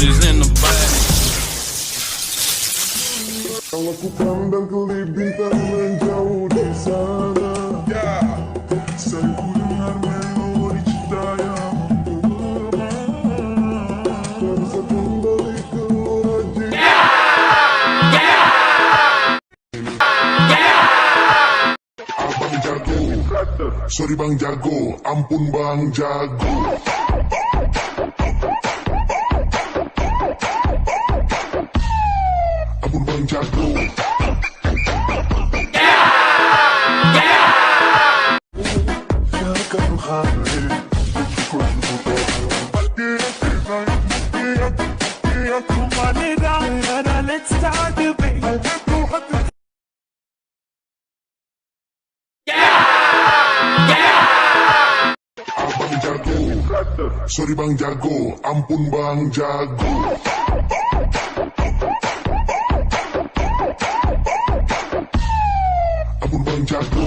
is in the bag. Kalau ku pandang kelip bintang menjauh di sana, saya ku dengar melodi cinta yang menggema. Bangsa kembali ke wajib. Abang jago, sorry bang jago, ampun bang jago. Ampun bang jago. Abang jago, sorry bang jago, ampun bang jago. Ampun bang jago.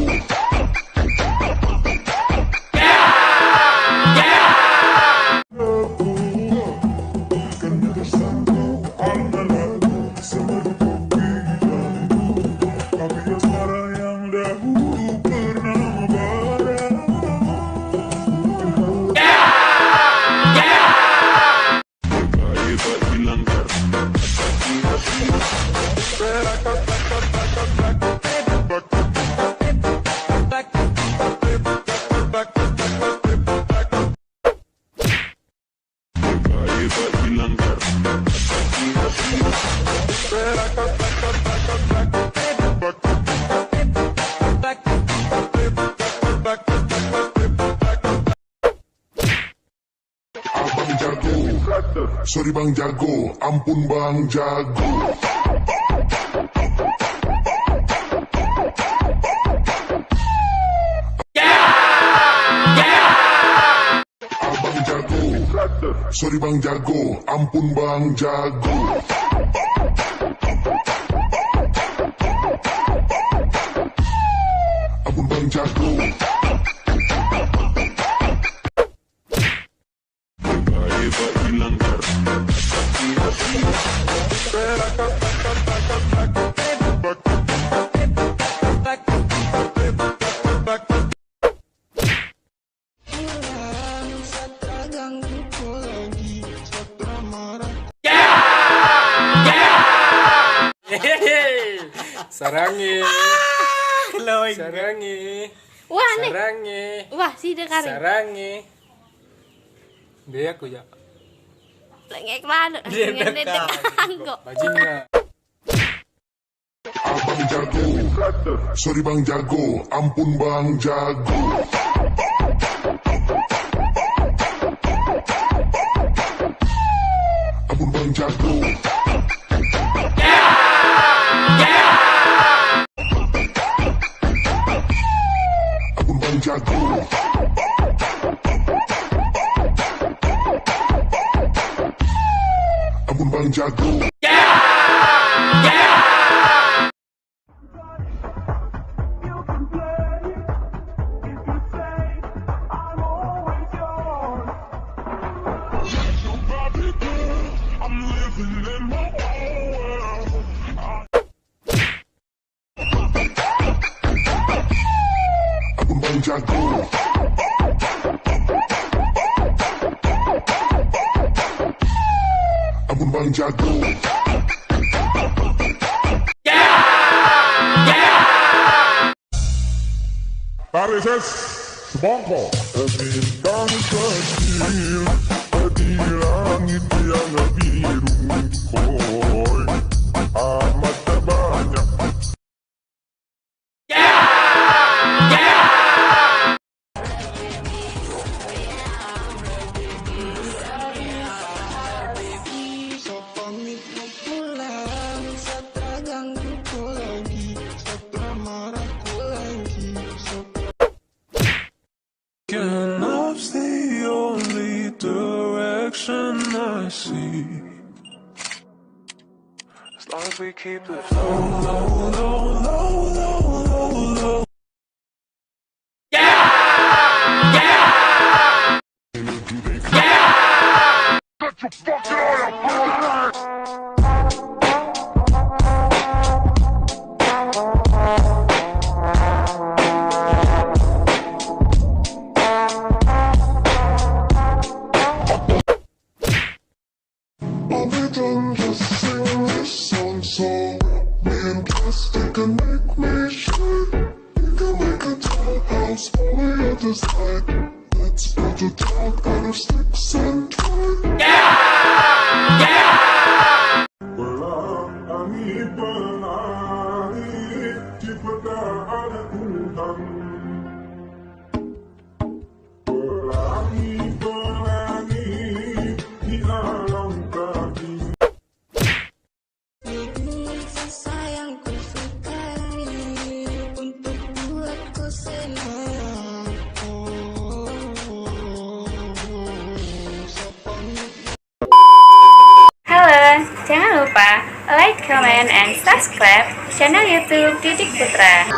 Abang jago, sorry bang jago, ampun bang jago. Abang jago, sorry bang jago, ampun bang jago. Ampun bang jago. Sarangi. Sarangi. Sarangi. Wah nih. Sarangi. Wah si dengarin. Sarangi. Dia aku ya. Lengek banget. Dengan detek anggo. Bajingan. Abang jago, sorry bang jago, ampun bang jago. Ampun bang jago. Ampun bang jago. Ampun bang jago. Ampun bang jago. Ampun bang jago. Parises sebongko. Bintang kecil di langit yang biru, hoi amat banyak. Love's the only direction I see. As long as we keep it low, low, low, low, low, low, low. Bet you fucking I'll be done just sing this song so me and plastic can make me shine. We can make a dollhouse on the other side. Let's build a dog out of sticks and twine. Sayangku sekali untuk buatku senang. Halo, jangan lupa like, comment, and subscribe channel YouTube Didik Putra.